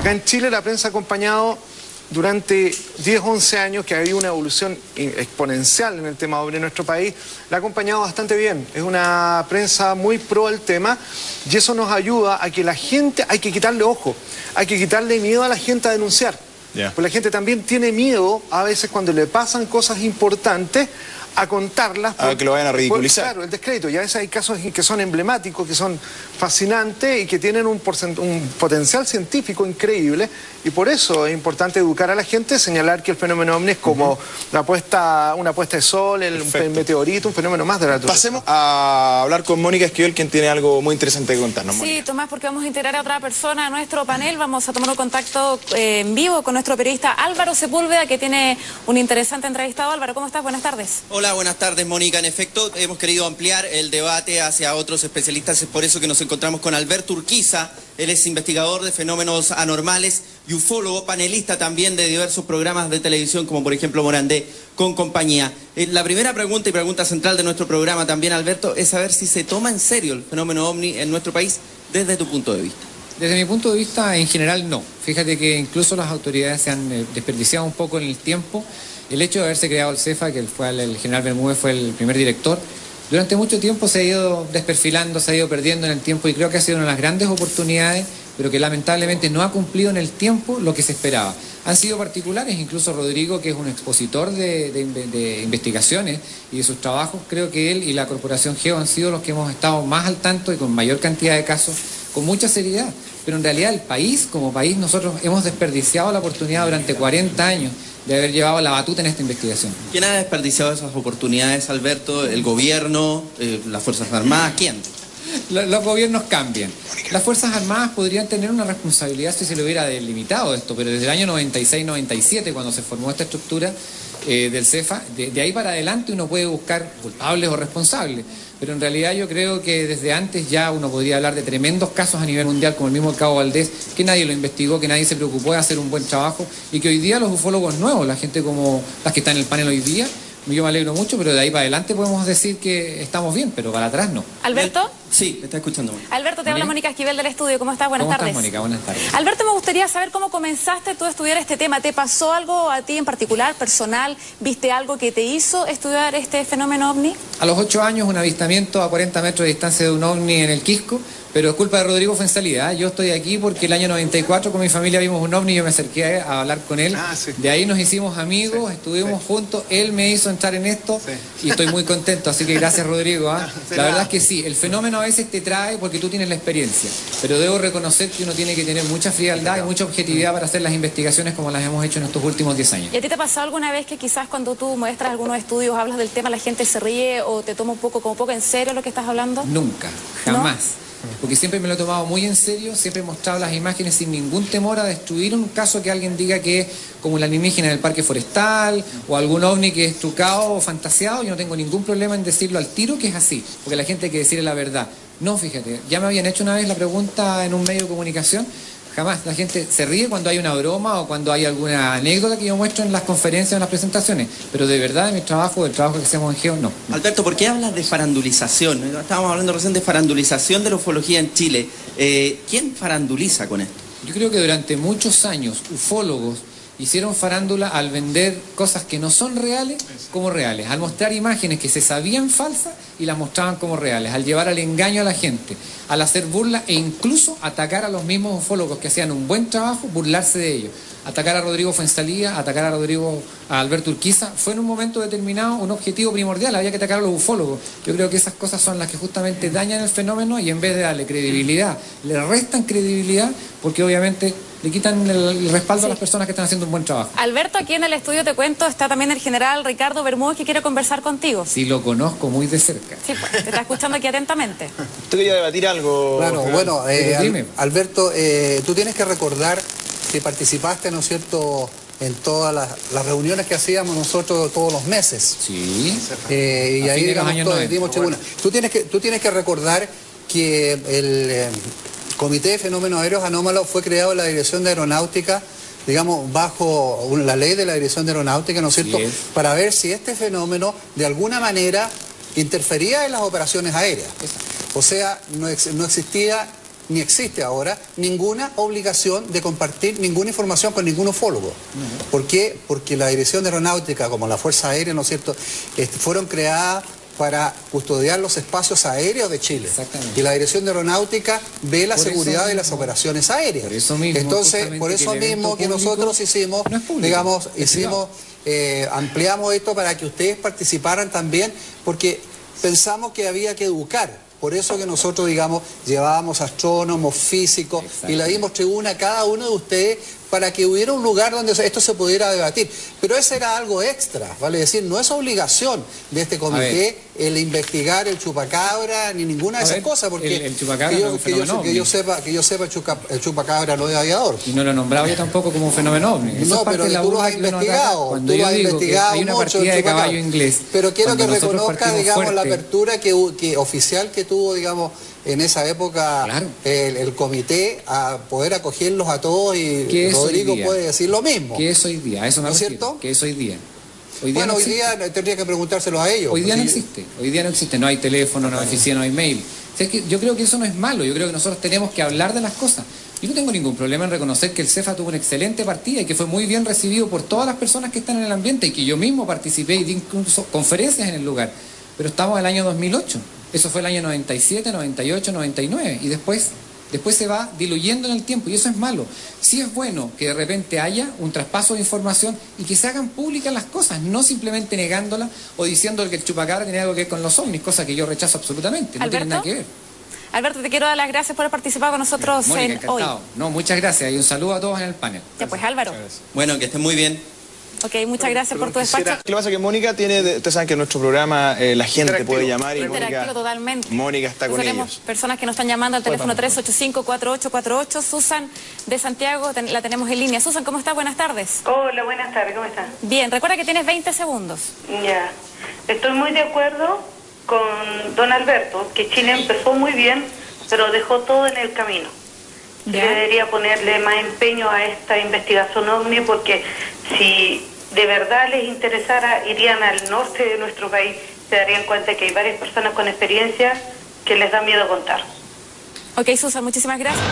Acá en Chile la prensa ha acompañado durante 10, 11 años, que ha habido una evolución exponencial en el tema OVNI en nuestro país, la ha acompañado bastante bien. Es una prensa muy pro al tema y eso nos ayuda a que la gente, hay que quitarle ojo, hay que quitarle miedo a la gente a denunciar. Pues la gente también tiene miedo a veces cuando le pasan cosas importantes a contarlas. A que lo vayan a ridiculizar. Claro, el descrédito. Y a veces hay casos que son emblemáticos, que son fascinantes y que tienen un potencial científico increíble. Y por eso es importante educar a la gente, señalar que el fenómeno OVNI es como una puesta de sol, un meteorito, un fenómeno más de la naturaleza. Pasemos a hablar con Mónica Esquivel, quien tiene algo muy interesante que contarnos. Sí, Mónica. Tomás, porque vamos a integrar a otra persona a nuestro panel. Vamos a tomar un contacto en vivo con nuestro periodista Álvaro Sepúlveda, que tiene un interesante entrevistado. Álvaro, ¿cómo estás? Buenas tardes. Hola, buenas tardes, Mónica. En efecto, hemos querido ampliar el debate hacia otros especialistas. Es por eso que nos encontramos con Alberto Urquiza. Él es investigador de fenómenos anormales y ufólogo, panelista también de diversos programas de televisión, como por ejemplo Morandé con compañía. La primera pregunta y pregunta central de nuestro programa también, Alberto, es saber si se toma en serio el fenómeno OVNI en nuestro país desde tu punto de vista. Desde mi punto de vista, en general, no. Fíjate que incluso las autoridades se han desperdiciado un poco en el tiempo. El hecho de haberse creado el CEFA, que el general Bermúdez fue el primer director, durante mucho tiempo se ha ido desperfilando, se ha ido perdiendo en el tiempo y creo que ha sido una de las grandes oportunidades, pero que lamentablemente no ha cumplido en el tiempo lo que se esperaba. Han sido particulares, incluso Rodrigo, que es un expositor de investigaciones y de sus trabajos, creo que él y la Corporación Geo han sido los que hemos estado más al tanto y con mayor cantidad de casos, con mucha seriedad. Pero en realidad el país, como país, nosotros hemos desperdiciado la oportunidad durante 40 años de haber llevado la batuta en esta investigación. ¿Quién ha desperdiciado esas oportunidades, Alberto? ¿El gobierno? ¿Las Fuerzas Armadas? ¿Quién? Los gobiernos cambian. Las Fuerzas Armadas podrían tener una responsabilidad si se lo hubiera delimitado esto, pero desde el año 96-97, cuando se formó esta estructura del CEFA, de ahí para adelante uno puede buscar culpables o responsables. Pero en realidad yo creo que desde antes ya uno podría hablar de tremendos casos a nivel mundial, como el mismo Cabo Valdés, que nadie lo investigó, que nadie se preocupó de hacer un buen trabajo, y que hoy día los ufólogos nuevos, la gente como las que están en el panel hoy día, yo me alegro mucho, pero de ahí para adelante podemos decir que estamos bien, pero para atrás no. ¿Alberto? Sí, te está escuchando. Alberto, te habla Mónica Esquivel del estudio. ¿Cómo estás? Buenas tardes. ¿Cómo estás, Mónica? Buenas tardes. Alberto, me gustaría saber cómo comenzaste tú a estudiar este tema. ¿Te pasó algo a ti en particular, personal? ¿Viste algo que te hizo estudiar este fenómeno OVNI? A los 8 años, un avistamiento a 40 metros de distancia de un OVNI en el Quisco, pero es culpa de Rodrigo Fuenzalida. Yo estoy aquí porque el año 94 con mi familia vimos un OVNI y yo me acerqué a hablar con él. Sí. De ahí nos hicimos amigos, estuvimos juntos, él me hizo entrar en esto y estoy muy contento, así que gracias, Rodrigo. La verdad es que sí, el fenómeno a veces te trae porque tú tienes la experiencia, pero debo reconocer que uno tiene que tener mucha frialdad y mucha objetividad para hacer las investigaciones como las hemos hecho en estos últimos 10 años. ¿Y a ti te pasó alguna vez que quizás cuando tú muestras algunos estudios, hablas del tema, la gente se ríe o te toma un poco en serio lo que estás hablando? Nunca, jamás. Porque siempre me lo he tomado muy en serio, siempre he mostrado las imágenes sin ningún temor a destruir un caso que alguien diga que es como el alienígena del parque forestal o algún ovni que es trucado o fantaseado. Yo no tengo ningún problema en decirlo al tiro que es así, porque la gente hay que decirle la verdad. No, fíjate, ya me habían hecho una vez la pregunta en un medio de comunicación. Jamás, la gente se ríe cuando hay una broma o cuando hay alguna anécdota que yo muestro en las conferencias o en las presentaciones, pero de verdad en mi trabajo, el trabajo que hacemos en Geo, no. Alberto, ¿por qué hablas de farandulización? Estábamos hablando recién de farandulización de la ufología en Chile. ¿Quién faranduliza con esto? Yo creo que durante muchos años ufólogos hicieron farándula al vender cosas que no son reales como reales, al mostrar imágenes que se sabían falsas y las mostraban como reales, al llevar al engaño a la gente, al hacer burla e incluso atacar a los mismos ufólogos que hacían un buen trabajo, burlarse de ellos. Atacar a Rodrigo Fuenzalida, atacar a Alberto Urquiza, fue en un momento determinado un objetivo primordial, había que atacar a los ufólogos. Yo creo que esas cosas son las que justamente dañan el fenómeno y en vez de darle credibilidad, le restan credibilidad porque obviamente le quitan el respaldo a las personas que están haciendo un buen trabajo. Alberto, aquí en el estudio te cuento, está también el general Ricardo Bermúdez que quiere conversar contigo. Sí, lo conozco muy de cerca. Sí, pues, te está escuchando aquí atentamente. Usted quería debatir algo. Claro, bueno, dime. Alberto, tú tienes que recordar que participaste, ¿no es cierto?, en todas las reuniones que hacíamos nosotros todos los meses. Sí. Y ahí dimos tribuna. Tú tienes que recordar que el Comité de Fenómenos Aéreos Anómalos fue creado en la Dirección de Aeronáutica, digamos, bajo la ley de la Dirección de Aeronáutica, ¿no es cierto?, para ver si este fenómeno de alguna manera interfería en las operaciones aéreas. O sea, no existía ni existe ahora ninguna obligación de compartir ninguna información con ningún ufólogo. ¿Por qué? Porque la Dirección de Aeronáutica, como la Fuerza Aérea, ¿no es cierto?, fueron creadas para custodiar los espacios aéreos de Chile. Exactamente. Y la Dirección de Aeronáutica ve la seguridad de las operaciones aéreas. Por eso mismo, entonces, por eso mismo que nosotros hicimos, digamos, ampliamos esto para que ustedes participaran también, porque pensamos que había que educar. Por eso que nosotros, digamos, llevábamos astrónomos, físicos, y le dimos tribuna a cada uno de ustedes para que hubiera un lugar donde esto se pudiera debatir. Pero eso era algo extra, ¿vale? Es decir, no es obligación de este comité el investigar el chupacabra ni ninguna de esas cosas, porque el chupacabra que yo sepa el chupacabra no es aviador. Y no lo he nombrado yo tampoco como un fenómeno ovni. No, pero tú lo has investigado, tú lo has investigado hay una mucho partida de caballo inglés. Pero quiero que reconozca, digamos, la fuerte, apertura que oficial que tuvo, digamos, en esa época, claro, el comité, a poder acogerlos a todos, y Rodrigo puede decir lo mismo. ¿Qué es hoy día? Eso me refiero. ¿Cierto? ¿Qué es hoy día? Bueno, hoy día tendría que preguntárselo a ellos. Hoy día no existe. Hoy día no existe. No hay teléfono, no hay oficina, no hay mail. O sea, es que yo creo que eso no es malo. Yo creo que nosotros tenemos que hablar de las cosas. Yo no tengo ningún problema en reconocer que el CEFA tuvo una excelente partida y que fue muy bien recibido por todas las personas que están en el ambiente, y que yo mismo participé y di incluso conferencias en el lugar. Pero estamos en el año 2008. Eso fue el año 97, 98, 99. Y después se va diluyendo en el tiempo, y eso es malo. Sí es bueno que de repente haya un traspaso de información y que se hagan públicas las cosas, no simplemente negándolas o diciendo que el chupacabra tiene algo que ver con los ovnis, cosa que yo rechazo absolutamente. No tiene nada que ver. Alberto, te quiero dar las gracias por haber participado con nosotros Mónica, hoy. No, muchas gracias, y un saludo a todos en el panel. Ya pues, Álvaro. Bueno, que estén muy bien. Ok, muchas gracias por tu despacho. Lo que pasa es que Mónica tiene, ustedes saben que en nuestro programa la gente puede llamar, y Interactivo totalmente. Mónica está con tenemos ellos. Personas que nos están llamando al teléfono 385-4848. Susan de Santiago la tenemos en línea. Susan, ¿cómo estás? Buenas tardes. Hola, buenas tardes, ¿cómo estás? Bien, recuerda que tienes 20 segundos. Ya, estoy muy de acuerdo con don Alberto, que Chile empezó muy bien, pero dejó todo en el camino. Debería ponerle más empeño a esta investigación OVNI, porque si de verdad les interesara, irían al norte de nuestro país, se darían cuenta que hay varias personas con experiencia que les da miedo contar. Ok, Susan, muchísimas gracias.